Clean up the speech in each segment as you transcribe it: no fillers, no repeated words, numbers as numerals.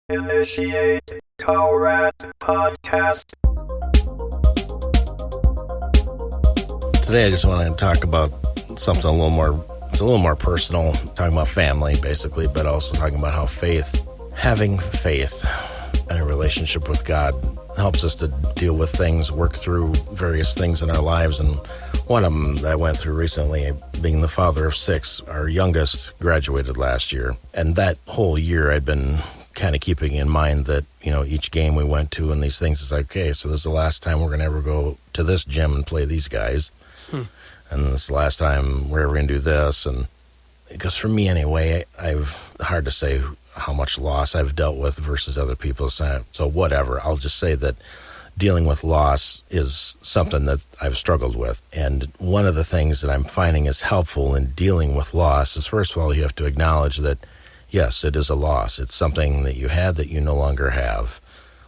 Initiate Carpe podcast. Today I just want to talk about something a little more personal, talking about family basically, but also talking about how having faith and a relationship with God helps us to deal with things, work through various things in our lives. And one of them that I went through recently, being the father of 6, our youngest graduated last year. And that whole year I'd been kind of keeping in mind that, each game we went to and these things is like, okay, so this is the last time we're going to ever go to this gym and play these guys. And this is the last time we're ever going to do this. And because for me anyway, hard to say how much loss I've dealt with versus other people. So whatever, I'll just say that dealing with loss is something that I've struggled with. And one of the things that I'm finding is helpful in dealing with loss is, first of all, you have to acknowledge that, yes, it is a loss. It's something that you had that you no longer have,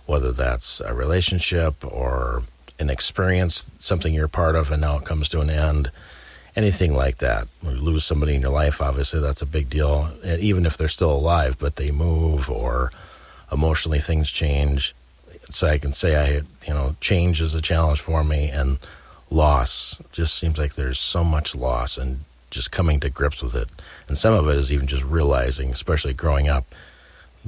whether that's a relationship or an experience, something you're part of and now it comes to an end, anything like that. When you lose somebody in your life, obviously that's a big deal, even if they're still alive, but they move or emotionally things change. So I can say change is a challenge for me, and loss just seems like there's so much loss and just coming to grips with it. And some of it is even just realizing, especially growing up,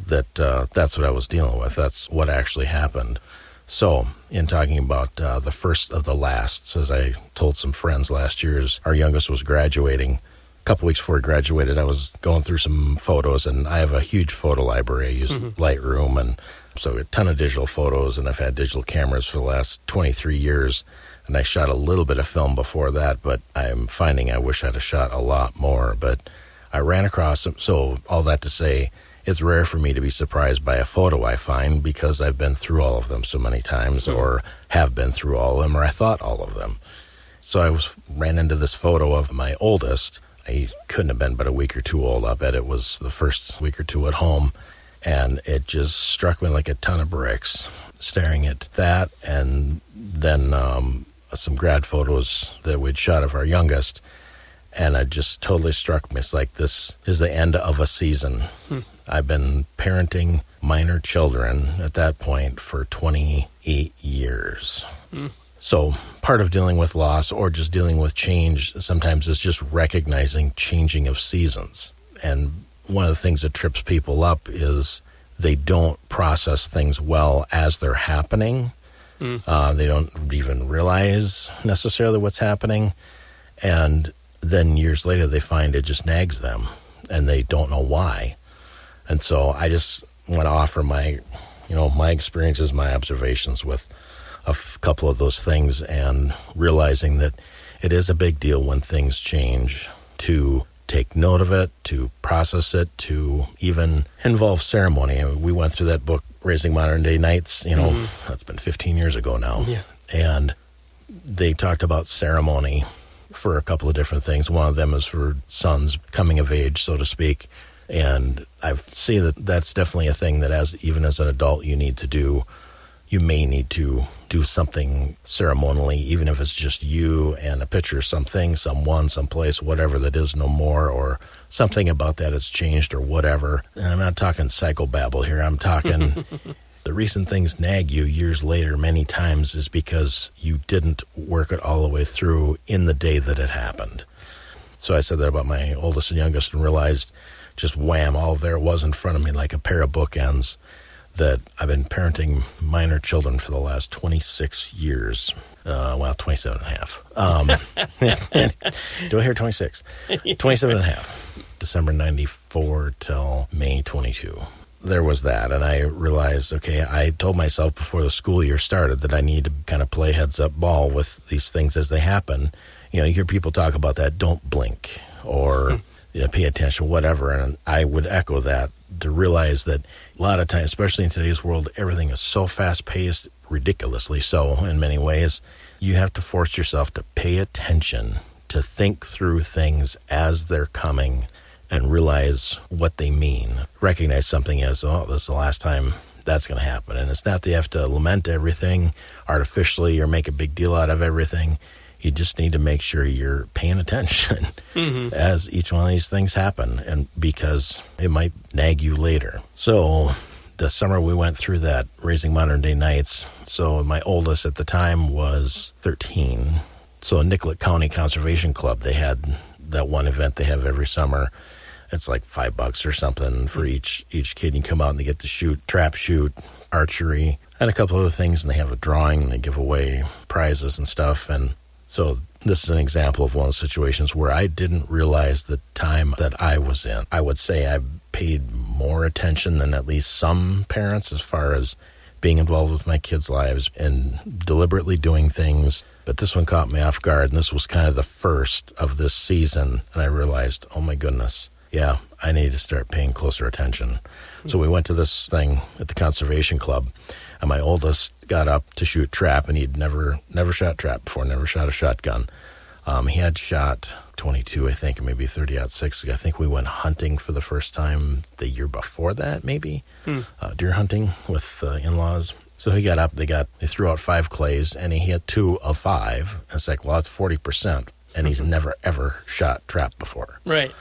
that that's what I was dealing with. That's what actually happened. So in talking about the first of the lasts, as I told some friends last year, our youngest was graduating. A couple weeks before he graduated, I was going through some photos, and I have a huge photo library. I use Lightroom, and so a ton of digital photos, and I've had digital cameras for the last 23 years. And I shot a little bit of film before that, but I'm finding I wish I'd have shot a lot more. But I ran across them. So all that to say, it's rare for me to be surprised by a photo I find because I've been through all of them so many times, or have been through all of them, or I thought all of them. So I ran into this photo of my oldest. He couldn't have been but a week or two old. I bet it was the first week or two at home. And it just struck me like a ton of bricks, staring at that, and then some grad photos that we'd shot of our youngest, and it just totally struck me. It's like, this is the end of a season. I've been parenting minor children at that point for 28 years. So part of dealing with loss or just dealing with change sometimes is just recognizing changing of seasons. And one of the things that trips people up is they don't process things well as they're happening. They don't even realize necessarily what's happening. And then years later, they find it just nags them, and they don't know why. And so I just want to offer my experiences, my observations with a couple of those things, and realizing that it is a big deal when things change, to take note of it, to process it, to even involve ceremony. We went through that book, Raising Modern Day Knights, that's been 15 years ago now. Yeah. And they talked about ceremony for a couple of different things. One of them is for sons coming of age, so to speak. And I see that that's definitely a thing that even as an adult you need to do. You may need to do something ceremonially, even if it's just you and a picture, something, someone, someplace, whatever that is no more, or something about that has changed or whatever. And I'm not talking psychobabble here. I'm talking the reason things nag you years later many times is because you didn't work it all the way through in the day that it happened. So I said that about my oldest and youngest and realized just wham, all there it was in front of me like a pair of bookends, that I've been parenting minor children for the last 26 years. 27 and a half. Do I hear 26? 27 and a half. December 94 till May 22. There was that, and I realized, okay, I told myself before the school year started that I need to kind of play heads-up ball with these things as they happen. You hear people talk about that, don't blink, or pay attention, whatever, and I would echo that, to realize that a lot of times, especially in today's world, everything is so fast-paced, ridiculously so in many ways. You have to force yourself to pay attention, to think through things as they're coming, and realize what they mean. Recognize something as, this is the last time that's going to happen. And it's not that you have to lament everything artificially or make a big deal out of everything. You just need to make sure you're paying attention as each one of these things happen, and because it might nag you later. So the summer we went through that Raising Modern Day Knights, so my oldest at the time was 13. So Nicollet County Conservation Club, they had that one event they have every summer. It's like $5 or something for each kid. You come out and they get to shoot, trap shoot, archery, and a couple other things, and they have a drawing, and they give away prizes and stuff. And so this is an example of one of the situations where I didn't realize the time that I was in. I would say I paid more attention than at least some parents as far as being involved with my kids' lives and deliberately doing things. But this one caught me off guard, and this was kind of the first of this season. And I realized, oh my goodness, yeah, I need to start paying closer attention. So we went to this thing at the Conservation Club, and my oldest got up to shoot trap, and he'd never shot trap before, never shot a shotgun. He had shot 22, I think, maybe 30-06. I think we went hunting for the first time the year before that, maybe, deer hunting with in-laws. So he got up, they threw out 5 clays, and he hit 2 of 5. And it's like, well, that's 40%, and he's never, ever shot trap before. Right.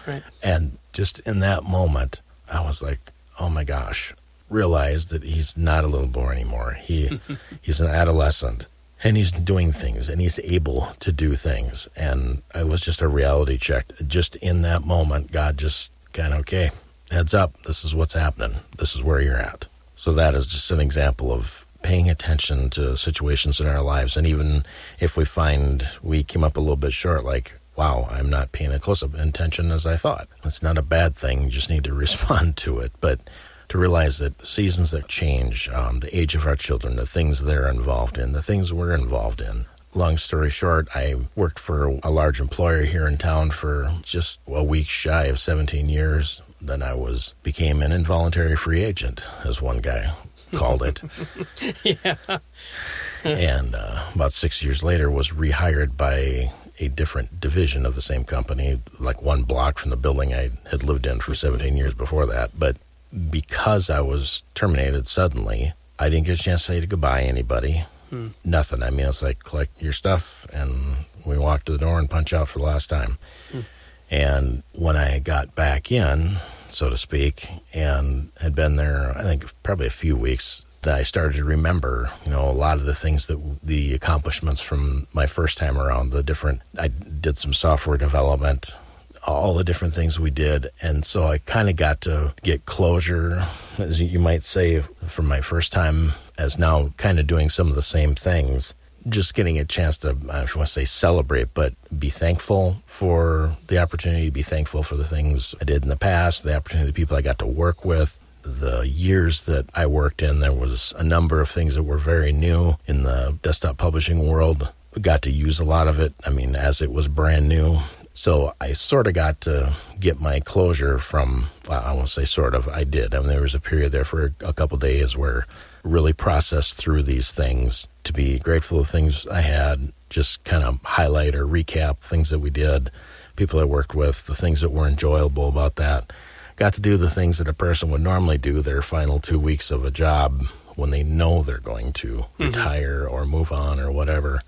And just in that moment, I was like, oh my gosh, realized that he's not a little boy anymore. He's an adolescent, and he's doing things, and he's able to do things. And it was just a reality check. Just in that moment, God just kind of, okay, heads up, this is what's happening. This is where you're at. So that is just an example of paying attention to situations in our lives. And even if we find we came up a little bit short, like, wow, I'm not paying as close attention as I thought. It's not a bad thing. You just need to respond to it. But to realize that seasons that change, the age of our children, the things they're involved in, the things we're involved in. Long story short, I worked for a large employer here in town for just a week shy of 17 years. Then I became an involuntary free agent, as one guy called it. Yeah. And about 6 years later was rehired by a different division of the same company, like one block from the building I had lived in for 17 years before that. But because I was terminated suddenly, I didn't get a chance to say goodbye to anybody. Nothing. I mean, it's like, collect your stuff, and we walk to the door and punch out for the last time. And when I got back in, so to speak, and had been there, I think probably a few weeks, that I started to remember, a lot of the things the accomplishments from my first time around, I did some software development, all the different things we did. And so I kind of got to get closure, as you might say, from my first time, as now kind of doing some of the same things. Just getting a chance to, I don't know if you want to say celebrate, but be thankful for the opportunity, be thankful for the things I did in the past, the opportunity, the people I got to work with. The years that I worked in, there was a number of things that were very new in the desktop publishing world. We got to use a lot of it, as it was brand new. So I sort of got to get my closure from, well, I won't say sort of, I did. There was a period there for a couple of days where I really processed through these things to be grateful for things I had, just kind of highlight or recap things that we did, people I worked with, the things that were enjoyable about that. Got to do the things that a person would normally do their final 2 weeks of a job when they know they're going to retire or move on or whatever.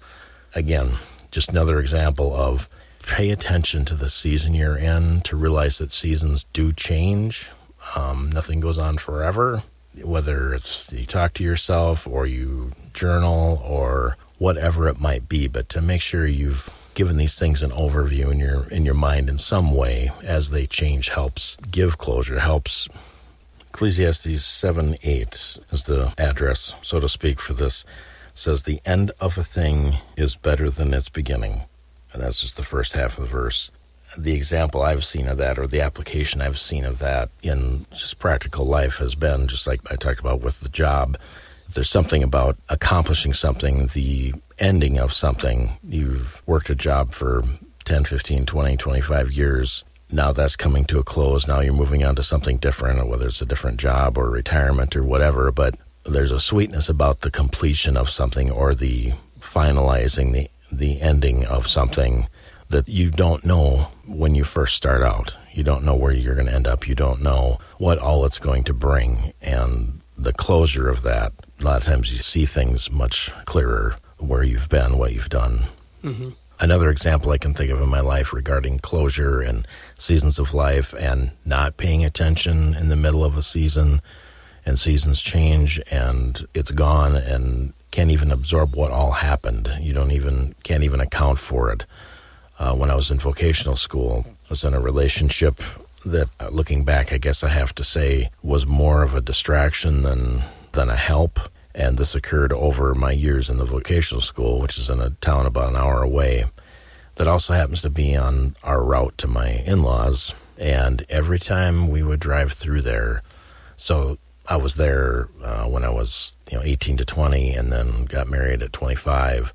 Again, just another example of pay attention to the season you're in, to realize that seasons do change. Nothing goes on forever, whether it's you talk to yourself or you journal or whatever it might be, but to make sure you've given these things an overview in your mind in some way as they change helps give closure, helps. Ecclesiastes 7:8 is the address, so to speak, for this. It says, the end of a thing is better than its beginning. And that's just the first half of the verse. The example I've seen of that, or the application I've seen of that in just practical life, has been just like I talked about with the job. There's something about accomplishing something, the ending of something. You've worked a job for 10, 15, 20, 25 years. Now that's coming to a close. Now you're moving on to something different, whether it's a different job or retirement or whatever. But there's a sweetness about the completion of something or the finalizing, the ending of something that you don't know when you first start out. You don't know where you're going to end up. You don't know what all it's going to bring. And the closure of that, a lot of times you see things much clearer, where you've been, what you've done. Another example I can think of in my life regarding closure and seasons of life and not paying attention in the middle of a season and seasons change, and it's gone, and can't even absorb what all happened. You can't even account for it. When I was in vocational school, I was in a relationship that, looking back, I guess I have to say, was more of a distraction than a help. And this occurred over my years in the vocational school, which is in a town about an hour away, that also happens to be on our route to my in-laws. And every time we would drive through there, so I was there when I was 18 to 20, and then got married at 25.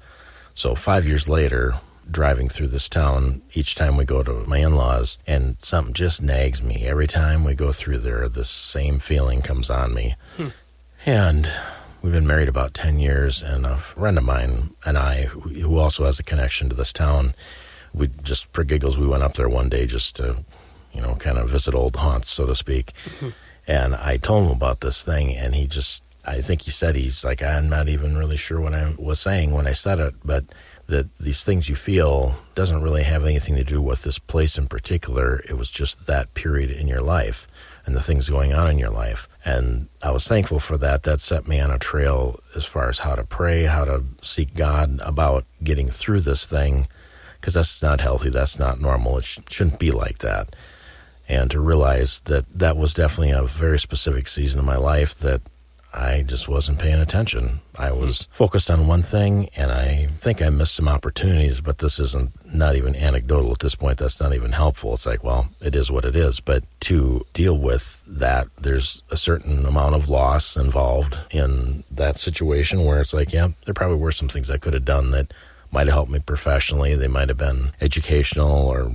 So 5 years later, driving through this town, each time we go to my in-laws, and something just nags me. Every time we go through there, this same feeling comes on me. And we've been married about 10 years, and a friend of mine and I, who also has a connection to this town, we just, for giggles, we went up there one day just to, kind of visit old haunts, so to speak. And I told him about this thing, and I think he said, he's like, I'm not even really sure what I was saying when I said it, but that these things you feel doesn't really have anything to do with this place in particular. It was just that period in your life and the things going on in your life. And I was thankful for that. That set me on a trail as far as how to pray, how to seek God about getting through this thing, because that's not healthy. That's not normal. It shouldn't be like that. And to realize that was definitely a very specific season of my life that I just wasn't paying attention. I was focused on one thing, and I think I missed some opportunities, but this isn't not even anecdotal at this point. That's not even helpful. It's like, well, it is what it is. But to deal with that, there's a certain amount of loss involved in that situation where it's like, yeah, there probably were some things I could have done that might have helped me professionally. They might have been educational or,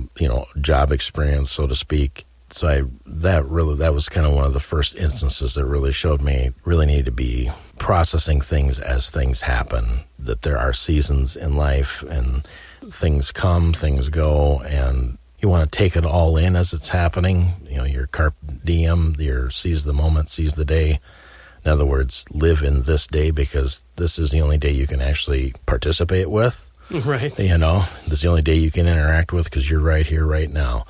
job experience, so to speak. So that was kind of one of the first instances that really showed me really need to be processing things as things happen, that there are seasons in life and things come, things go, and you want to take it all in as it's happening. Your Carpe Diem, your seize the moment, seize the day. In other words, live in this day because this is the only day you can actually participate with. Right. This is the only day you can interact with because you're right here, right now.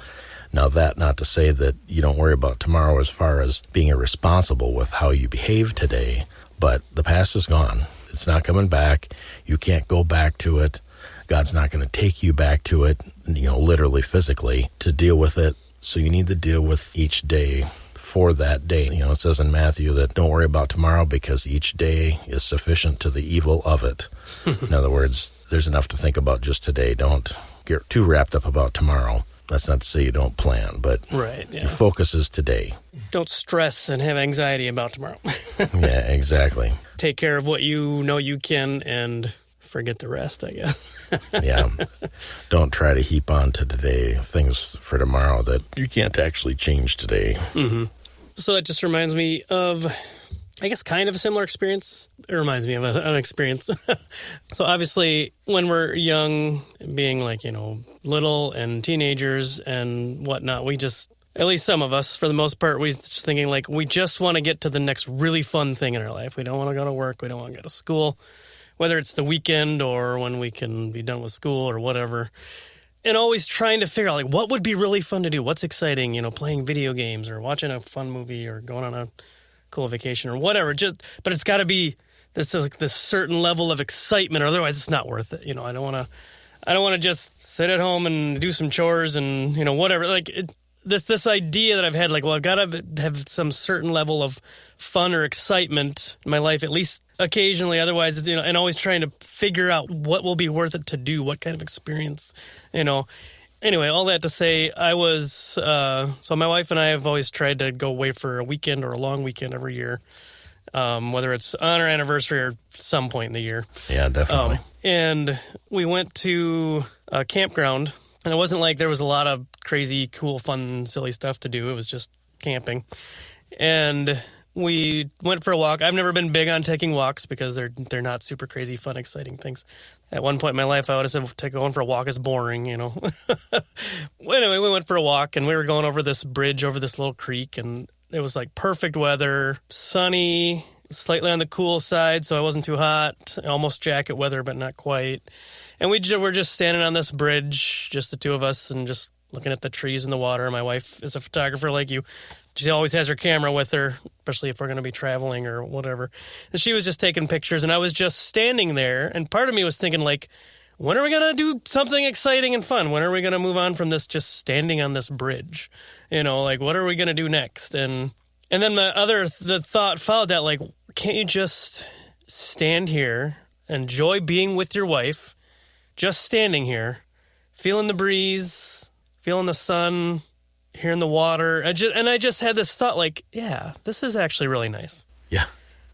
Now, that not to say that you don't worry about tomorrow as far as being irresponsible with how you behave today, but the past is gone. It's not coming back. You can't go back to it. God's not going to take you back to it, literally, physically, to deal with it. So you need to deal with each day for that day. It says in Matthew that don't worry about tomorrow because each day is sufficient to the evil of it. In other words, there's enough to think about just today. Don't get too wrapped up about tomorrow. That's not to say you don't plan, but right, yeah. Your focus is today. Don't stress and have anxiety about tomorrow. Yeah, exactly. Take care of what you know you can and forget the rest, I guess. Yeah. Don't try to heap on to today things for tomorrow that you can't actually change today. Mm-hmm. So that just reminds me of, I guess, kind of a similar experience. It reminds me of an experience. So obviously, when we're young, being like, little and teenagers and whatnot, we just, at least some of us, for the most part, we're just thinking like, we just want to get to the next really fun thing in our life. We don't want to go to work. We don't want to go to school, whether it's the weekend or when we can be done with school or whatever. And always trying to figure out, like, what would be really fun to do? What's exciting? Playing video games or watching a fun movie or going on a cool vacation or whatever. But it's got to be this certain level of excitement, or otherwise it's not worth it. I don't want to just sit at home and do some chores and whatever. Like this idea that I've had, like, well, I've got to have some certain level of fun or excitement in my life, at least occasionally. Otherwise, it's, and always trying to figure out what will be worth it to do, what kind of experience, Anyway, all that to say, I was, so my wife and I have always tried to go away for a weekend or a long weekend every year, whether it's on our anniversary or some point in the year. Yeah, definitely. And we went to a campground, and it wasn't like there was a lot of crazy, cool, fun, silly stuff to do. It was just camping. And we went for a walk. I've never been big on taking walks because they're not super crazy, fun, exciting things. At one point in my life, I would have said going for a walk is boring, Anyway, we went for a walk, and we were going over this bridge over this little creek, and it was like perfect weather, sunny, slightly on the cool side, so it wasn't too hot, almost jacket weather, but not quite. And we were just standing on this bridge, just the two of us, and just looking at the trees and the water. My wife is a photographer like you. She always has her camera with her, especially if we're going to be traveling or whatever. And she was just taking pictures, and I was just standing there, and part of me was thinking, like, when are we going to do something exciting and fun? When are we going to move on from this just standing on this bridge? Like, what are we going to do next? And then the thought followed that, like, can't you just stand here, enjoy being with your wife, just standing here, feeling the breeze, feeling the sun, hearing the water. And I just had this thought, like, yeah, this is actually really nice. Yeah.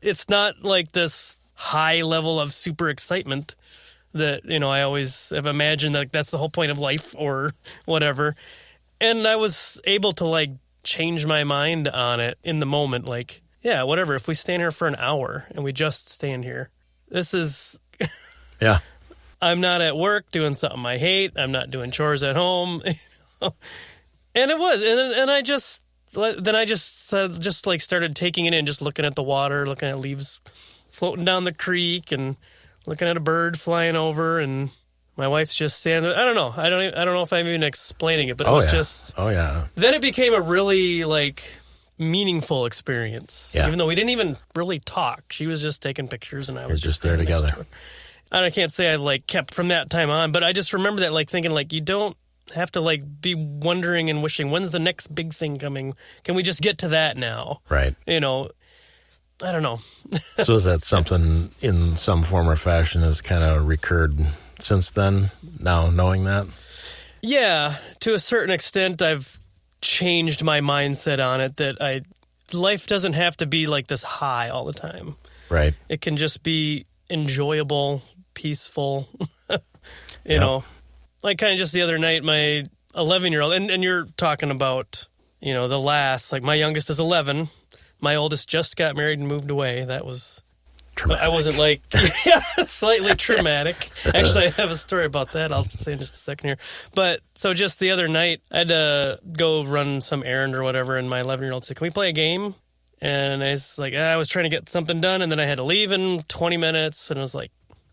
It's not like this high level of super excitement that, I always have imagined that that's the whole point of life or whatever. And I was able to, like, change my mind on it in the moment. Like, yeah, whatever. If we stand here for an hour and we just stand here, this is... Yeah. I'm not at work doing something I hate. I'm not doing chores at home. And it was. And I just... Then I just like started taking it in, just looking at the water, looking at leaves floating down the creek and looking at a bird flying over, and my wife's just standing. I don't know. I don't know if I'm even explaining it, but it was just. Oh yeah. Then it became a really like meaningful experience. Yeah. Even though we didn't even really talk, she was just taking pictures, and I was just there together. And I can't say I like kept from that time on, but I just remember that like thinking like you don't have to like be wondering and wishing when's the next big thing coming. Can we just get to that now? Right. I don't know. So is that something in some form or fashion has kind of recurred since then, now knowing that? Yeah, to a certain extent, I've changed my mindset on it that life doesn't have to be like this high all the time. Right. It can just be enjoyable, peaceful, you know. Like kind of just the other night, my 11-year-old, and you're talking about, the last, like my youngest is 11. My oldest just got married and moved away. That was traumatic. I wasn't like, slightly traumatic. Actually, I have a story about that. I'll say in just a second here. But so just the other night, I had to go run some errand or whatever, and my 11-year-old said, "Can we play a game?" And I was like, I was trying to get something done, and then I had to leave in 20 minutes, and I was like,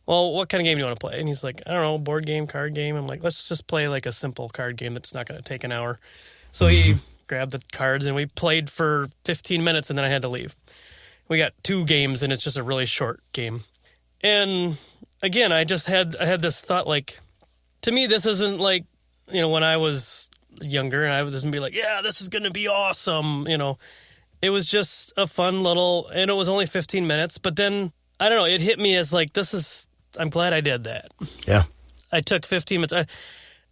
well, what kind of game do you want to play? And he's like, I don't know, board game, card game. I'm like, let's just play like a simple card game that's not going to take an hour. So he grabbed the cards and we played for 15 minutes and then I had to leave. We got 2 games and it's just a really short game. And again, I had this thought like, to me, this isn't like, when I was younger and I was just be like, yeah, this is going to be awesome. It was just a fun little, and it was only 15 minutes, but then I don't know, it hit me as like, I'm glad I did that. Yeah. I took 15 minutes.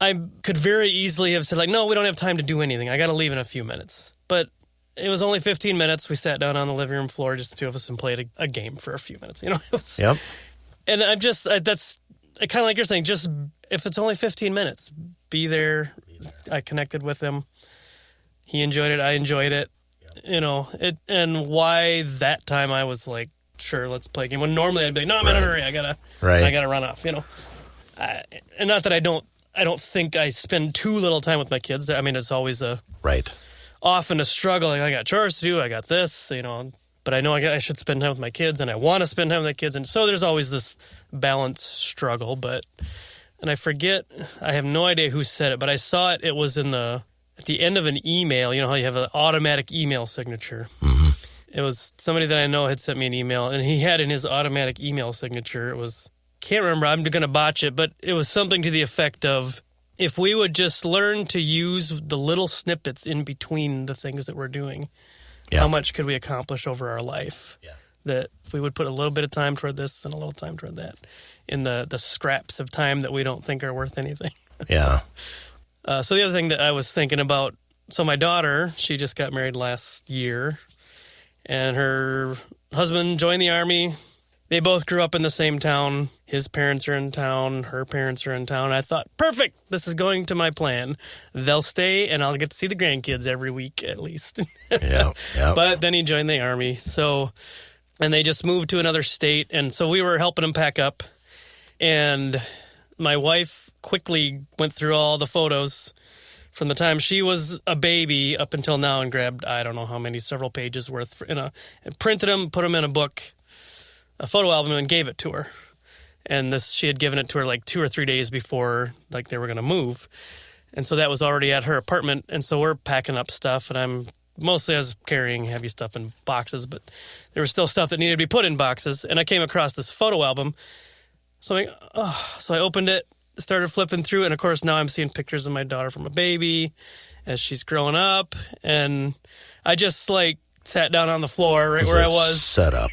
I could very easily have said, like, no, we don't have time to do anything. I got to leave in a few minutes. But it was only 15 minutes. We sat down on the living room floor, just the 2 of us, and played a game for a few minutes. It was, Yep. And that's kind of like you're saying, just if it's only 15 minutes, be there. I connected with him. He enjoyed it. I enjoyed it. Yep. And why that time I was like, sure, let's play a game. When normally I'd be like, no, I'm in a hurry. I gotta run off. And not that I don't think I spend too little time with my kids. I mean, it's always often a struggle. Like I got chores to do. I got this, but I know I should spend time with my kids and I want to spend time with my kids. And so there's always this balance struggle, and I forget, I have no idea who said it, but I saw it. It was at the end of an email. You know how you have an automatic email signature. Mm-hmm. It was somebody that I know had sent me an email, and he had in his automatic email signature, it was, can't remember, I'm going to botch it, but it was something to the effect of, if we would just learn to use the little snippets in between the things that we're doing, how much could we accomplish over our life? Yeah. That if we would put a little bit of time toward this and a little time toward that, in the scraps of time that we don't think are worth anything. Yeah. So the other thing that I was thinking about, so my daughter, she just got married last year, and her husband joined the Army. They both grew up in the same town. His parents are in town. Her parents are in town. I thought, perfect. This is going to my plan. They'll stay, and I'll get to see the grandkids every week at least. Yeah. But then he joined the Army. And they just moved to another state. And so we were helping him pack up. And my wife quickly went through all the photos from the time she was a baby up until now and grabbed, I don't know how many, several pages worth, and printed them, put them in a book, a photo album, and gave it to her. And she had given it to her like 2 or 3 days before, like, they were going to move. And so that was already at her apartment. And so we're packing up stuff, and I was carrying heavy stuff in boxes, but there was still stuff that needed to be put in boxes. And I came across this photo album. So I opened it, started flipping through, and of course now I'm seeing pictures of my daughter from a baby as she's growing up. And I just sat down on the floor right where I was. Set up.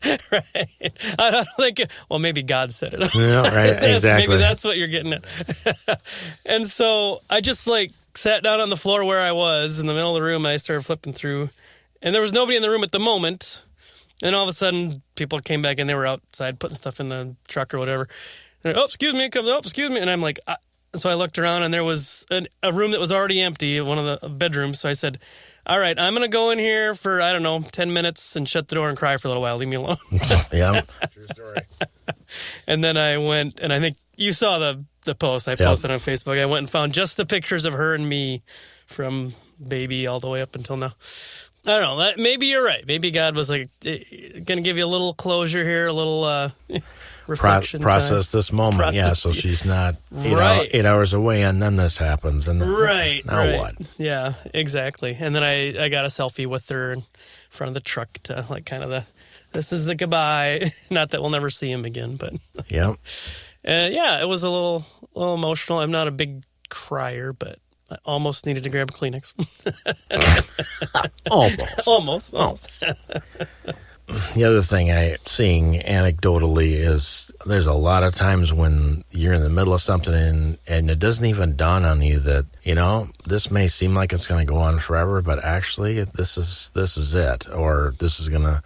Right. I don't think, maybe God set it up. Yeah, right, exactly. Maybe that's what you're getting at. And so I just sat down on the floor where I was in the middle of the room, and I started flipping through. And there was nobody in the room at the moment. And all of a sudden, people came back, and they were outside putting stuff in the truck or whatever. They're like, excuse me. Excuse me. And I'm like, so I looked around, and there was a room that was already empty, one of the bedrooms. So I said, all right, I'm going to go in here for, 10 minutes and shut the door and cry for a little while. Leave me alone. Yeah. True story. And then I went, and I think you saw the post I posted on Facebook. I went and found just the pictures of her and me from baby all the way up until now. I don't know. Maybe you're right. Maybe God was going to give you a little closure here, a little reflection process time. this moment. Yeah, so she's not 8 hours away, and then this happens. And right. What? Yeah, exactly. And then I got a selfie with her in front of the truck to this is the goodbye. Not that we'll never see him again, but yeah. It was a little emotional. I'm not a big crier, but I almost needed to grab a Kleenex. Almost. The other thing seeing anecdotally is there's a lot of times when you're in the middle of something and it doesn't even dawn on you that, this may seem like it's going to go on forever, but actually this is it. Or this is going to,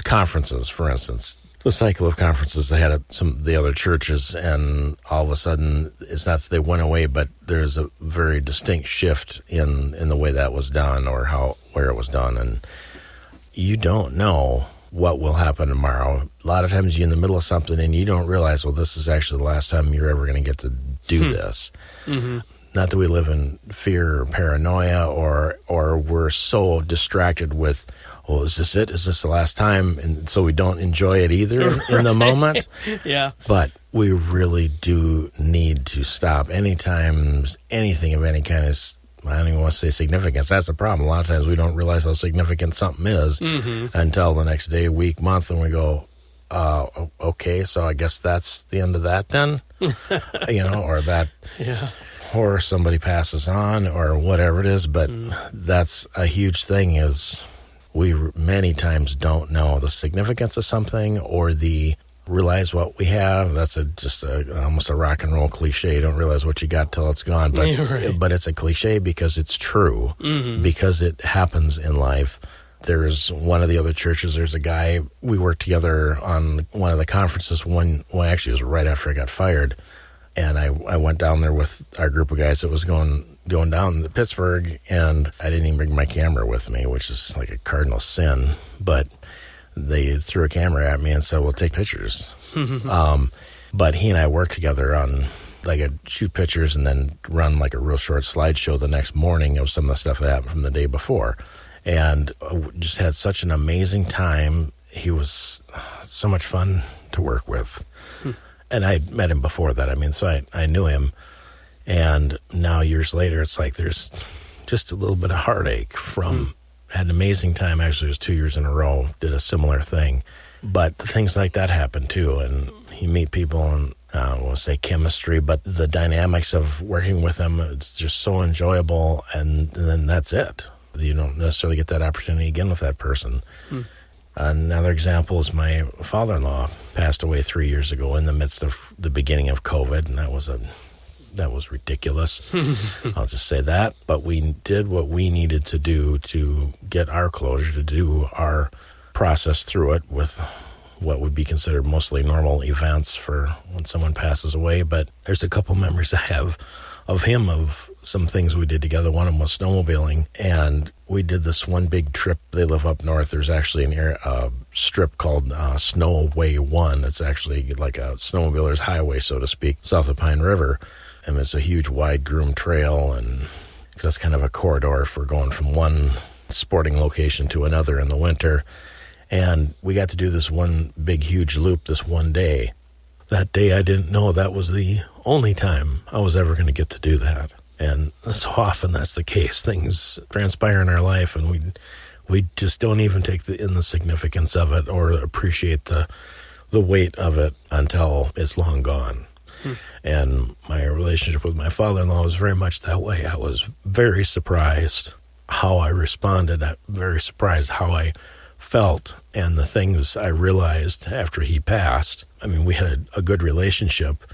conferences, for instance, the cycle of conferences they had at some of the other churches, and all of a sudden it's not that they went away, but there's a very distinct shift in the way that was done or where it was done. And you don't know what will happen tomorrow. A lot of times you're in the middle of something and you don't realize, this is actually the last time you're ever going to get to do this. Mm-hmm. Not that we live in fear or paranoia or we're so distracted with, is this it? Is this the last time? And so we don't enjoy it either in the moment. Yeah. But we really do need to stop. Anytime anything of any kind is, I don't even want to say significance. That's the problem. A lot of times we don't realize how significant something is until the next day, week, month, and we go, okay, so I guess that's the end of that then? Or that... Yeah. Or somebody passes on or whatever it is. But that's a huge thing is we many times don't know the significance of something or realize what we have. That's almost a rock and roll cliche. You don't realize what you got till it's gone. But but it's a cliche because it's true, because it happens in life. There's one of the other churches, there's a guy, we worked together on one of the conferences. Actually it was right after I got fired. And I went down there with our group of guys that was going down to Pittsburgh, and I didn't even bring my camera with me, which is like a cardinal sin. But they threw a camera at me and said, "We'll take pictures." But he and I worked together on I'd shoot pictures and then run a real short slideshow the next morning of some of the stuff that happened from the day before, and just had such an amazing time. He was so much fun to work with. And I'd met him before that. So I knew him. And now years later, it's there's just a little bit of heartache from, had an amazing time. Actually, it was 2 years in a row, did a similar thing. But things like that happen too. And you meet people and I don't want to say chemistry, but the dynamics of working with them, it's just so enjoyable. And then that's it. You don't necessarily get that opportunity again with that person. Another example is my father-in-law passed away 3 years ago in the midst of the beginning of COVID, and that was ridiculous. I'll just say that. But we did what we needed to do to get our closure, to do our process through it with what would be considered mostly normal events for when someone passes away. But there's a couple memories I have of him, of some things we did together. One of them was snowmobiling, and we did this one big trip. They live up north. There's actually a strip called Snowway 1. It's actually like a snowmobiler's highway, so to speak, south of Pine River. And it's a huge wide groomed trail, and because that's kind of a corridor for going from one sporting location to another in the winter. And we got to do this one big, huge loop this one day. that day I didn't know that was the only time I was ever going to get to do that. And so often that's the case. Things transpire in our life, and we just don't even take in the significance of it or appreciate the weight of it until it's long gone. And my relationship with my father-in-law was very much that way. I was very surprised how I responded, very surprised how I felt, and the things I realized after he passed. I mean, we had a good relationship.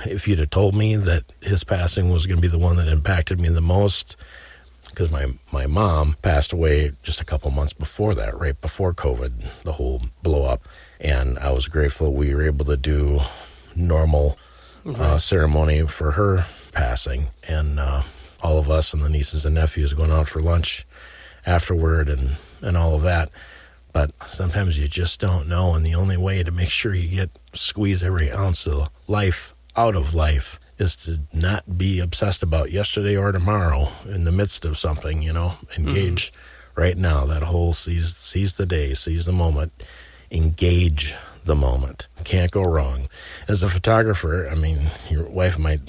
If you'd have told me that his passing was going to be the one that impacted me the most, because my mom passed away just a couple months before that, right before COVID, the whole blow up, and I was grateful we were able to do normal ceremony for her passing, and all of us and the nieces and nephews going out for lunch afterward and all of that. But sometimes you just don't know, and the only way to make sure you squeeze every ounce of life out of life is to not be obsessed about yesterday or tomorrow in the midst of something, engage right now. That whole seize the day, seize the moment, engage the moment. Can't go wrong. As a photographer, I mean, your wife might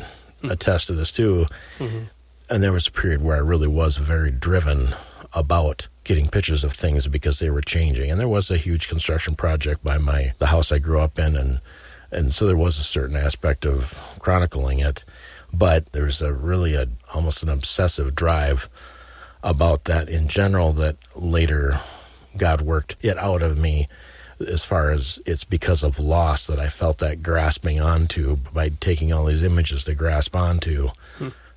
attest to this too, and there was a period where I really was very driven about getting pictures of things because they were changing. And there was a huge construction project by the house I grew up in, and so there was a certain aspect of chronicling it, but there's almost an obsessive drive about that in general that later God worked it out of me, as far as it's because of loss that I felt that grasping onto by taking all these images to grasp onto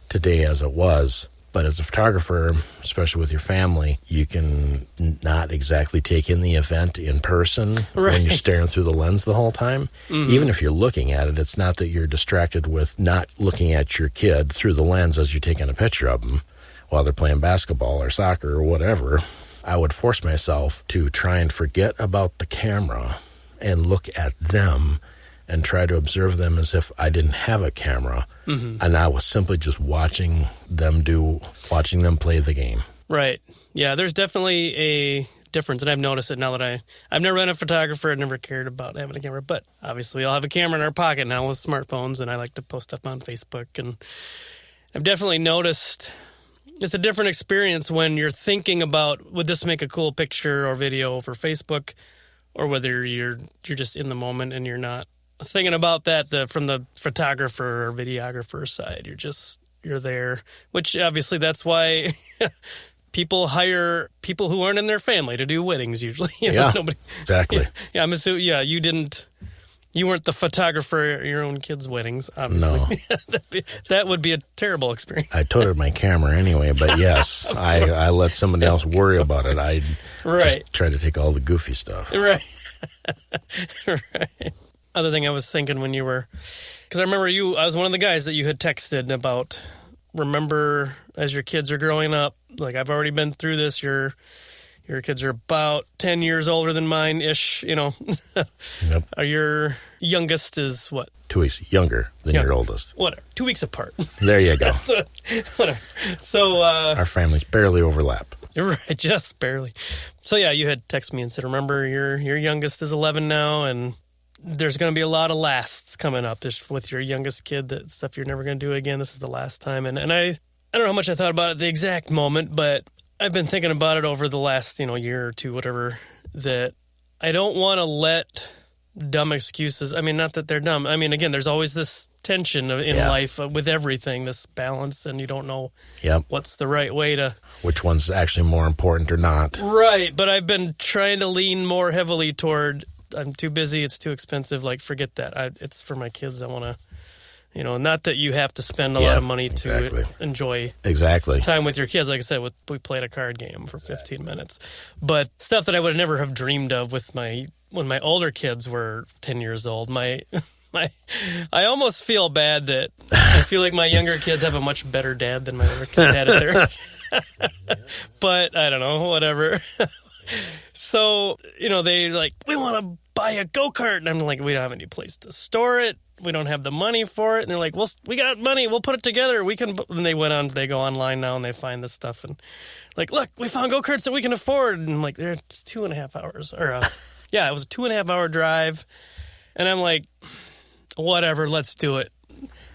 today as it was. But as a photographer, especially with your family, you can not exactly take in the event in person when you're staring through the lens the whole time. Even if you're looking at it, it's not that you're distracted with not looking at your kid through the lens as you're taking a picture of them while they're playing basketball or soccer or whatever. I would force myself to try and forget about the camera and look at them and try to observe them as if I didn't have a camera. And I was simply just watching them play the game. Right. Yeah, there's definitely a difference, and I've noticed it now that I've never been a photographer. I've never cared about having a camera, but obviously we all have a camera in our pocket now with smartphones, and I like to post stuff on Facebook. And I've definitely noticed it's a different experience when you're thinking about, would this make a cool picture or video for Facebook, or whether you're just in the moment and you're not thinking about that from the photographer or videographer side. You're there, which obviously that's why people hire people who aren't in their family to do weddings usually. Exactly. Yeah, I'm assuming, you weren't the photographer at your own kids' weddings, obviously. No. That would be a terrible experience. I toted my camera anyway, but yes, I let somebody else worry about it. I just try to take all the goofy stuff. Right. Right. Other thing I was thinking when you were, because I remember I was one of the guys that you had texted about, remember as your kids are growing up, like I've already been through this, your kids are about 10 years older than mine-ish, Yep. Your youngest is what? 2 weeks younger than your oldest. Whatever. 2 weeks apart. There you go. Whatever. So, our families barely overlap. Right, just barely. So yeah, you had texted me and said, remember your youngest is 11 now, and there's going to be a lot of lasts coming up with your youngest kid, that stuff you're never going to do again. This is the last time. And I don't know how much I thought about it at the exact moment, but I've been thinking about it over the last, year or two, whatever, that I don't want to let dumb excuses. I mean, not that they're dumb. I mean, again, there's always this tension in life with everything, this balance, and you don't know what's the right way to... Which one's actually more important or not. Right, but I've been trying to lean more heavily toward... I'm too busy, it's too expensive, forget that. It's for my kids. I want to, not that you have to spend a lot of money to enjoy time with your kids. Like I said, we played a card game for 15 minutes. But stuff that I would never have dreamed of when my older kids were 10 years old. I almost feel bad that I feel like my younger kids have a much better dad than my older kids had at their But I don't know, whatever. So, they we want to buy a go-kart. And I'm like, we don't have any place to store it. We don't have the money for it. And they're like, well, we got money. We'll put it together. We can. And they go online now and they find this stuff. And look, we found go-karts that we can afford. And I'm like, they're just 2.5 hours. Or, it was a 2.5 hour drive. And I'm like, whatever, let's do it.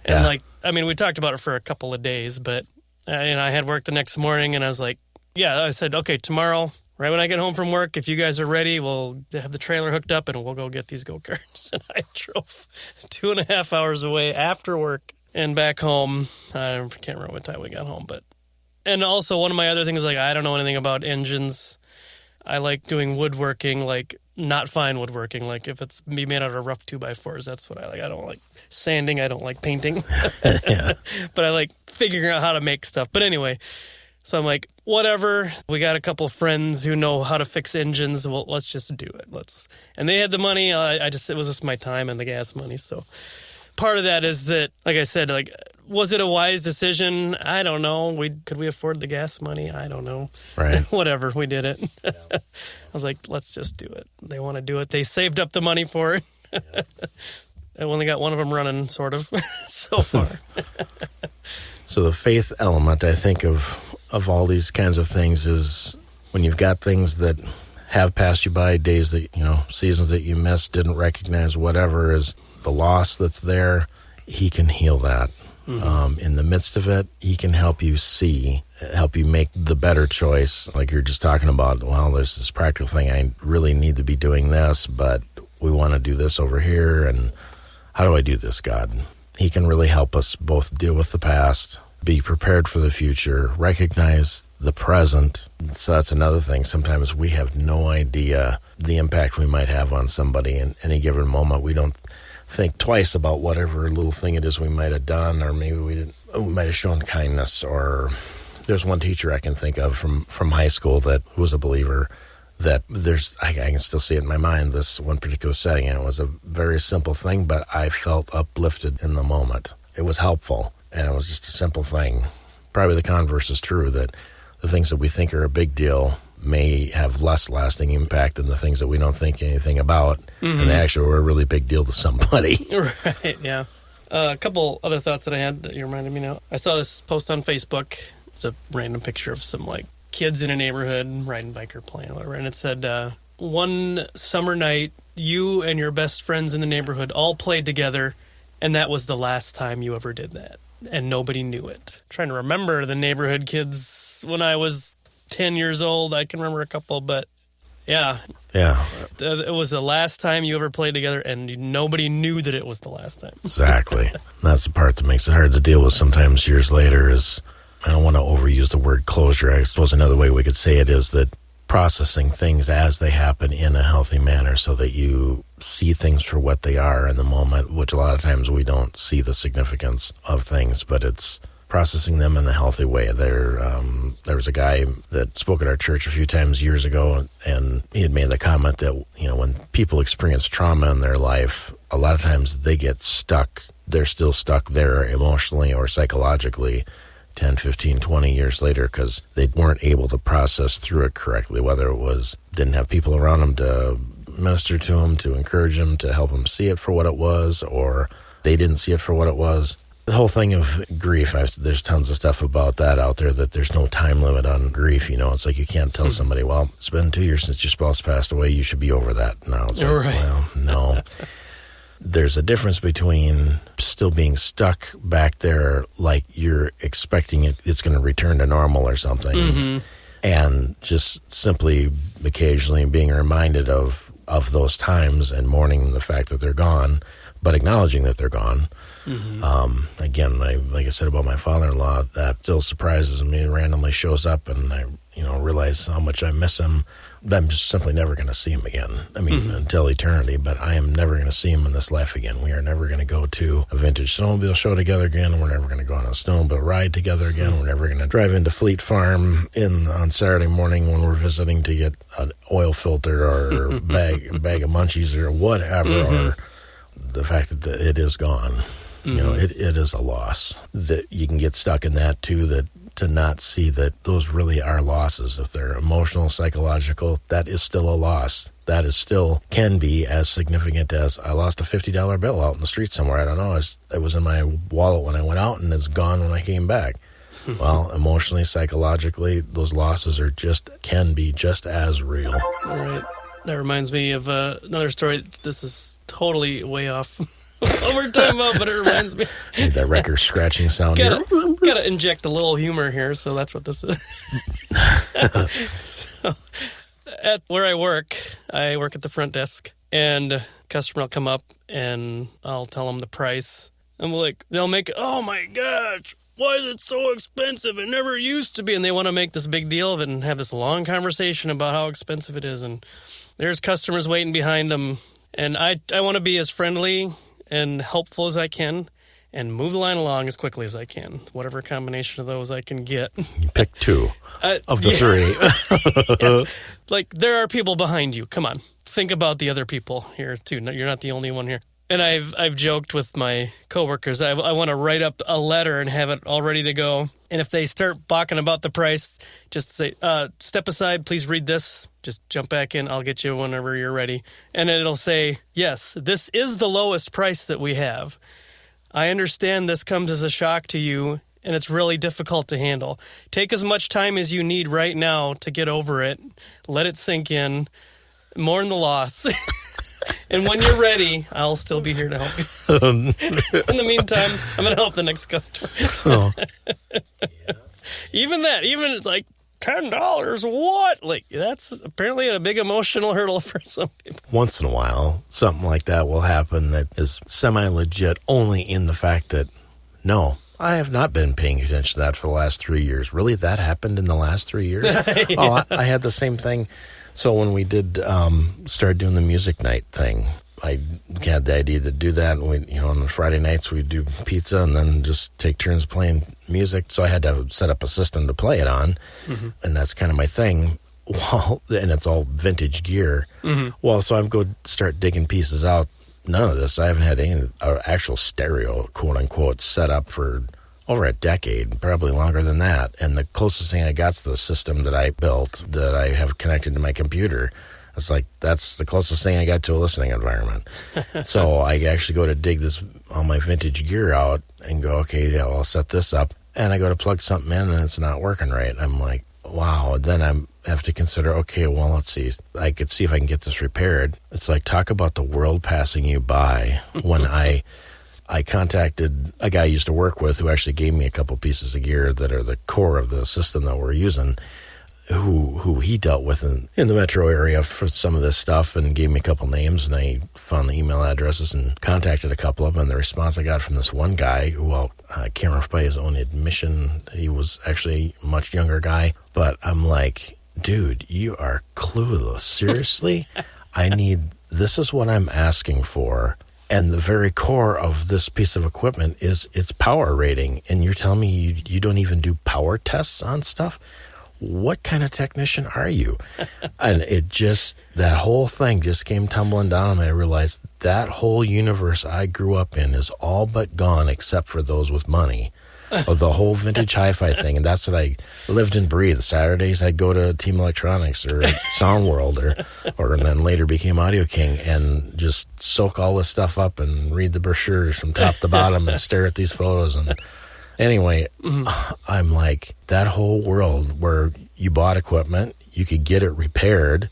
And we talked about it for a couple of days, but I had work the next morning, and I was like, I said, okay, tomorrow, right when I get home from work, if you guys are ready, we'll have the trailer hooked up and we'll go get these go-karts. And I drove 2.5 hours away after work and back home. I can't remember what time we got home, and also one of my other things, I don't know anything about engines. I like doing woodworking, not fine woodworking. If it's made out of rough 2x4s, that's what I like. I don't like sanding. I don't like painting. But I like figuring out how to make stuff. But anyway, so I'm like, whatever. We got a couple friends who know how to fix engines. Well, let's just do it. And they had the money. It was just my time and the gas money. So part of that is that, like I said, was it a wise decision? I don't know. Could we afford the gas money? I don't know. Right. Whatever. We did it. I was like, let's just do it. They want to do it. They saved up the money for it. I only got one of them running, sort of, so far. So the faith element, I think, of all these kinds of things is when you've got things that have passed you by, days that, seasons that you missed, didn't recognize, whatever is the loss that's there, he can heal that. Mm-hmm. In the midst of it, he can help you help you make the better choice. Like you're just talking about, well, there's this practical thing. I really need to be doing this, but we want to do this over here. And how do I do this, God? He can really help us both deal with the past, be prepared for the future, recognize the present. So that's another thing. Sometimes we have no idea the impact we might have on somebody in any given moment. We don't think twice about whatever little thing it is we might have done, or maybe we might have shown kindness. Or there's one teacher I can think of from high school that was a believer that I can still see it in my mind, this one particular setting. And it was a very simple thing, but I felt uplifted in the moment. It was helpful, and it was just a simple thing. Probably the converse is true, that the things that we think are a big deal may have less lasting impact than the things that we don't think anything about, mm-hmm. and they actually were a really big deal to somebody. Right, yeah. A couple other thoughts that I had that you reminded me now. I saw this post on Facebook. It's a random picture of some, kids in a neighborhood riding bike or playing or whatever, and it said, one summer night, you and your best friends in the neighborhood all played together, and that was the last time you ever did that, and nobody knew it. I'm trying to remember the neighborhood kids when I was 10 years old. I can remember a couple, but yeah. It was the last time you ever played together, and nobody knew that it was the last time. Exactly. That's the part that makes it hard to deal with sometimes years later is, I don't want to overuse the word closure. I suppose another way we could say it is that processing things as they happen in a healthy manner so that you see things for what they are in the moment, which a lot of times we don't see the significance of things, but it's processing them in a healthy way. There was a guy that spoke at our church a few times years ago, and he had made the comment that, when people experience trauma in their life, a lot of times they get stuck. They're still stuck there emotionally or psychologically 10, 15, 20 years later because they weren't able to process through it correctly, whether it was didn't have people around them to minister to them, to encourage them, to help them see it for what it was, or they didn't see it for what it was. The whole thing of grief, there's tons of stuff about that out there, that there's no time limit on grief. It's like you can't tell somebody, well, it's been 2 years since your spouse passed away, you should be over that now. It's like, right. Well, no. There's a difference between still being stuck back there like you're expecting it's going to return to normal or something, mm-hmm. and just simply occasionally being reminded of those times and mourning the fact that they're gone, but acknowledging that they're gone. Mm-hmm. Again, like I said about my father-in-law, that still surprises me. It randomly shows up, and I realize how much I miss him. I'm just simply never going to see him again. I mean, mm-hmm. until eternity, but I am never going to see him in this life again. We are never going to go to a vintage snowmobile show together again. We're never going to go on a snowmobile ride together again. Mm-hmm. We're never going to drive into Fleet Farm on Saturday morning when we're visiting to get an oil filter or a bag of munchies or whatever, mm-hmm. or the fact that it is gone. Mm-hmm. It is a loss. That you can get stuck in that too, that to not see that those really are losses. If they're emotional, psychological, that is still a loss. That is still can be as significant as I lost a $50 bill out in the street somewhere. I don't know. It was in my wallet when I went out, and it's gone when I came back. Well, emotionally, psychologically, those losses can be just as real. All right. That reminds me of another story. This is totally way off what we're talking about, but it reminds me. Need that record scratching sound here. Gotta inject a little humor here, so that's what this is. So, at where I work at the front desk, and a customer will come up, and I'll tell them the price. I'm like, they'll make, oh my gosh, why is it so expensive? It never used to be. And they want to make this big deal of it and have this long conversation about how expensive it is. And there's customers waiting behind them. And I want to be as friendly and helpful as I can and move the line along as quickly as I can. Whatever combination of those I can get. You pick two of the three. Yeah. Like, there are people behind you. Come on. Think about the other people here, too. You're not the only one here. And I've joked with my coworkers, I want to write up a letter and have it all ready to go. And if they start balking about the price, just say, step aside, please read this. Just jump back in. I'll get you whenever you're ready. And it'll say, yes, this is the lowest price that we have. I understand this comes as a shock to you, and it's really difficult to handle. Take as much time as you need right now to get over it. Let it sink in. Mourn the loss. And when you're ready, I'll still be here to help you. In the meantime, I'm going to help the next customer. Oh. Even it's like $10. What? Like, that's apparently a big emotional hurdle for some people. Once in a while, something like that will happen that is semi-legit only in the fact that, no, I have not been paying attention to that for the last 3 years. Really? That happened in the last 3 years? Yeah. Oh, I had the same thing. So when we did start doing the music night thing, I had the idea to do that. And we, on the Friday nights we'd do pizza and then just take turns playing music. So I had to set up a system to play it on, and that's kind of my thing. Well, and it's all vintage gear. Well, so I'm going to start digging pieces out. None of this. I haven't had any actual stereo, quote unquote, set up for over a decade, probably longer than that. And the closest thing I got to the system that I built, that I have connected to my computer, it's like, that's the closest thing I got to a listening environment. So I actually go to dig all my vintage gear out and go, okay, yeah, I'll set this up. And I go to plug something in and it's not working right. I'm like, wow. Then I have to consider, okay, well, let's see. I could see if I can get this repaired. It's like, talk about the world passing you by. When I contacted a guy I used to work with who actually gave me a couple pieces of gear that are the core of the system that we're using, who he dealt with in the metro area for some of this stuff, and gave me a couple names, and I found the email addresses and contacted a couple of them. And the response I got from this one guy, who I can't remember by his own admission, he was actually a much younger guy, but I'm like, dude, you are clueless. Seriously? This is what I'm asking for. And the very core of this piece of equipment is its power rating. And you're telling me you don't even do power tests on stuff? What kind of technician are you? And that whole thing just came tumbling down, and I realized that whole universe I grew up in is all but gone except for those with money. Of the whole vintage hi-fi thing. And that's what I lived and breathed. Saturdays I'd go to Team Electronics or Sound World or then later became Audio King, and just soak all this stuff up and read the brochures from top to bottom and stare at these photos. And anyway, I'm like, that whole world where you bought equipment, you could get it repaired,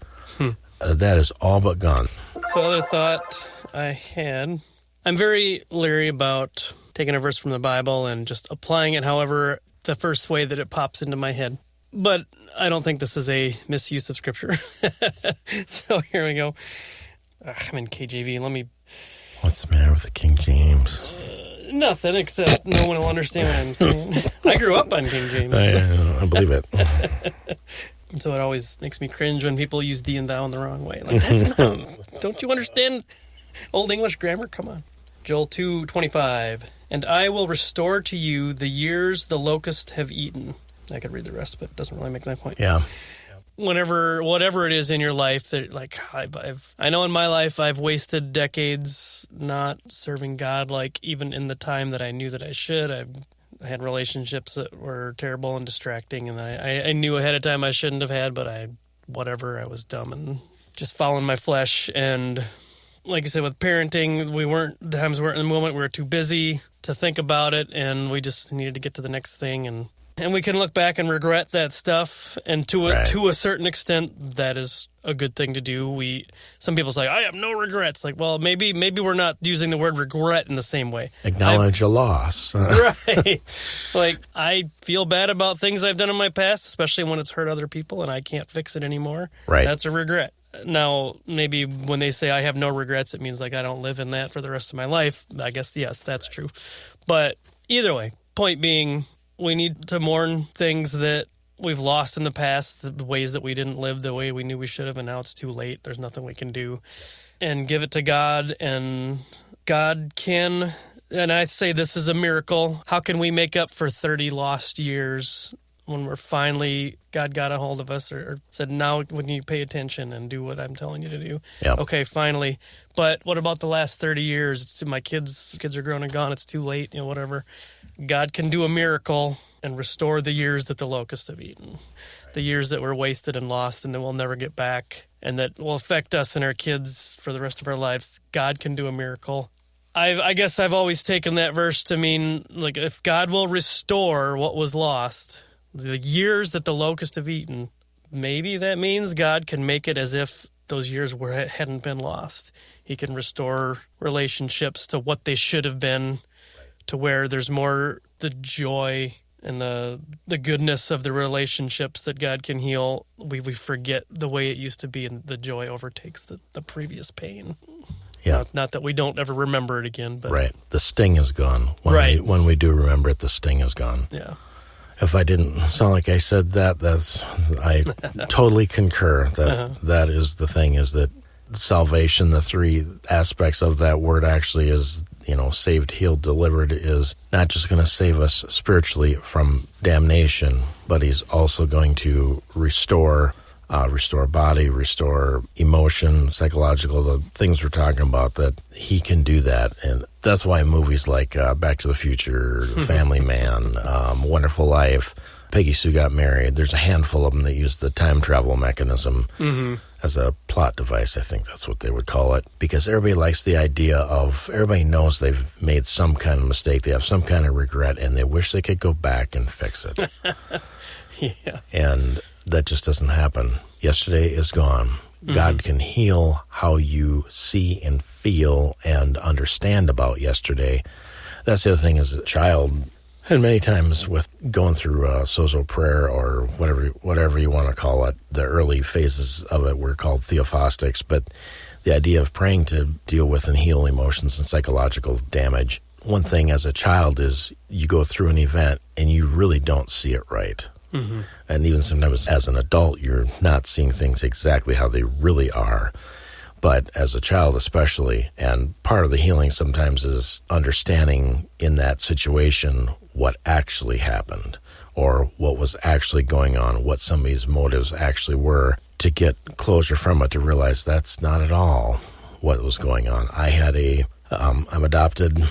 that is all but gone. So other thought I had, I'm very leery about taking a verse from the Bible and just applying it however the first way that it pops into my head. But I don't think this is a misuse of Scripture. So here we go. I'm in KJV. What's the matter with the King James? Nothing, except no one will understand what I'm saying. I grew up on King James. I believe it. So it always makes me cringe when people use thee and thou in the wrong way. Like, that's not, don't you understand Old English grammar? Come on. Joel 2:25, and I will restore to you the years the locusts have eaten. I could read the rest, but it doesn't really make my point. Yeah. Whatever it is in your life that, like, I know in my life I've wasted decades not serving God, like, even in the time that I knew that I should. I had relationships that were terrible and distracting, and I knew ahead of time I shouldn't have had, but I was dumb and just following my flesh. And like I said, with parenting, times we weren't in the moment, we were too busy to think about it, and we just needed to get to the next thing. And And we can look back and regret that stuff, and to a certain extent, that is a good thing to do. Some people say, I have no regrets. Like, well, maybe we're not using the word regret in the same way. Acknowledge a loss. Right. Like, I feel bad about things I've done in my past, especially when it's hurt other people and I can't fix it anymore. Right. That's a regret. Now, maybe when they say I have no regrets, it means like I don't live in that for the rest of my life. I guess, yes, that's true. But either way, point being, we need to mourn things that we've lost in the past, the ways that we didn't live the way we knew we should have, and now it's too late. There's nothing we can do. And give it to God, and God can, and I say this is a miracle. How can we make up for 30 lost years when we're finally, God got a hold of us or said, now when you pay attention and do what I'm telling you to do? Yep. Okay, finally. But what about the last 30 years? My kids are grown and gone. It's too late, whatever. God can do a miracle and restore the years that the locusts have eaten, the years that were wasted and lost and that we'll never get back, and that will affect us and our kids for the rest of our lives. God can do a miracle. I guess I've always taken that verse to mean, like, if God will restore what was lost, the years that the locusts have eaten, maybe that means God can make it as if those years hadn't been lost. He can restore relationships to what they should have been, to where there's more the joy and the goodness of the relationships that God can heal. We forget the way it used to be, and the joy overtakes the previous pain. Yeah. Not that we don't ever remember it again. But right. The sting is gone. When we do remember it, the sting is gone. Yeah. If I didn't sound like I said that, I totally concur. That is the thing, is that salvation, the three aspects of that word actually is, saved, healed, delivered, is not just going to save us spiritually from damnation, but he's also going to restore body, restore emotion, psychological, the things we're talking about, that he can do that. And that's why movies like Back to the Future, Family Man, Wonderful Life, Peggy Sue Got Married, there's a handful of them that use the time travel mechanism as a plot device. I think that's what they would call it, because everybody likes the idea of, everybody knows they've made some kind of mistake, they have some kind of regret, and they wish they could go back and fix it. Yeah. And that just doesn't happen. Yesterday is gone. God can heal how you see and feel and understand about yesterday. That's the other thing, as a child, and many times with going through sozo prayer or whatever you want to call it, the early phases of it were called theophostics, but the idea of praying to deal with and heal emotions and psychological damage. One thing as a child is you go through an event and you really don't see it right. And even sometimes as an adult, you're not seeing things exactly how they really are. But as a child especially, and part of the healing sometimes is understanding in that situation what actually happened, or what was actually going on, what somebody's motives actually were, to get closure from it, to realize that's not at all what was going on. I had I'm adopted,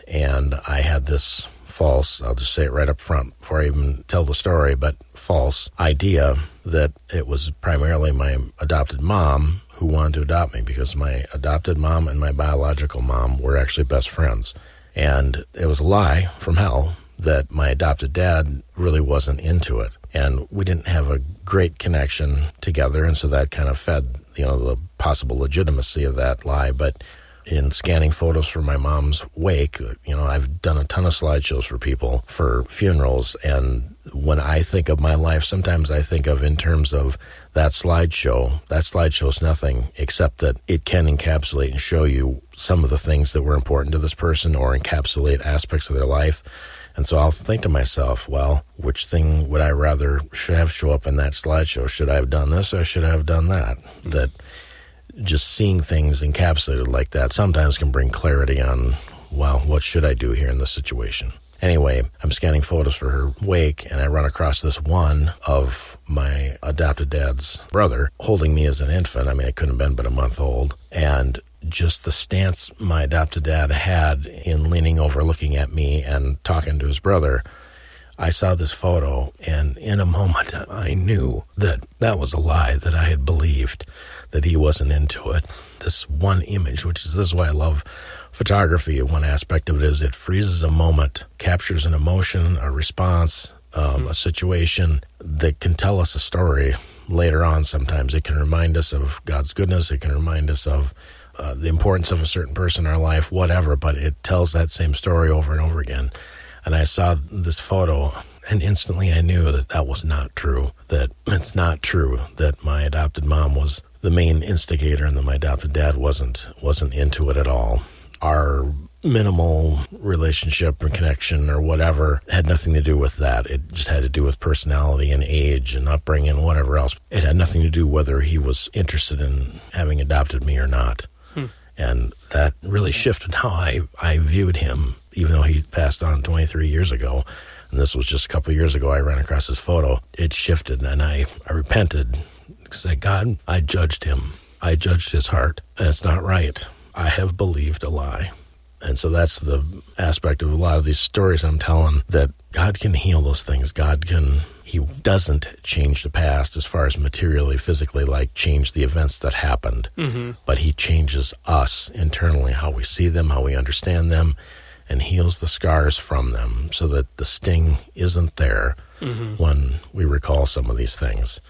and I had this false, I'll just say it right up front before I even tell the story, but false idea that it was primarily my adopted mom who wanted to adopt me, because my adopted mom and my biological mom were actually best friends. And it was a lie from hell that my adopted dad really wasn't into it. And we didn't have a great connection together, and so that kind of fed, the possible legitimacy of that lie. But in scanning photos for my mom's wake, I've done a ton of slideshows for people for funerals, and when I think of my life, sometimes I think of in terms of that slideshow. That slideshow's nothing except that it can encapsulate and show you some of the things that were important to this person, or encapsulate aspects of their life. And so I'll think to myself, well, which thing would I rather have show up in that slideshow? Should I have done this, or should I have done that? That just seeing things encapsulated like that sometimes can bring clarity on, well, what should I do here in this situation? Anyway, I'm scanning photos for her wake, and I run across this one of my adopted dad's brother holding me as an infant. I mean, I couldn't have been but a month old. And just the stance my adopted dad had in leaning over, looking at me and talking to his brother, I saw this photo, and in a moment I knew that that was a lie that I had believed, that he wasn't into it. This one image, this is why I love photography. One aspect of it is it freezes a moment, captures an emotion, a response, a situation that can tell us a story later on. Sometimes it can remind us of God's goodness. It can remind us of the importance of a certain person in our life, whatever, but it tells that same story over and over again. And I saw this photo, and instantly I knew that that was not true, that it's not true that my adopted mom was the main instigator and that my adopted dad wasn't into it at all. Our minimal relationship or connection or whatever had nothing to do with that. It just had to do with personality and age and upbringing and whatever else. It had nothing to do whether he was interested in having adopted me or not. And that really shifted how I viewed him, even though he passed on 23 years ago. And this was just a couple of years ago I ran across his photo. It shifted, and I repented. Said, God, I judged him. I judged his heart, and it's not right. I have believed a lie. And so that's the aspect of a lot of these stories I'm telling, that God can heal those things. He doesn't change the past as far as materially, physically, like change the events that happened. But he changes us internally, how we see them, how we understand them, and heals the scars from them so that the sting isn't there when we recall some of these things.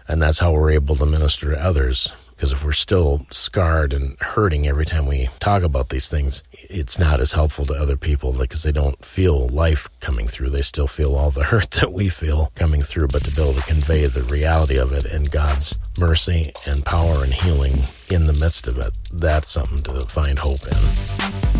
And that's how we're able to minister to others. Because if we're still scarred and hurting every time we talk about these things, it's not as helpful to other people because they don't feel life coming through. They still feel all the hurt that we feel coming through, but to be able to convey the reality of it and God's mercy and power and healing in the midst of it, that's something to find hope in.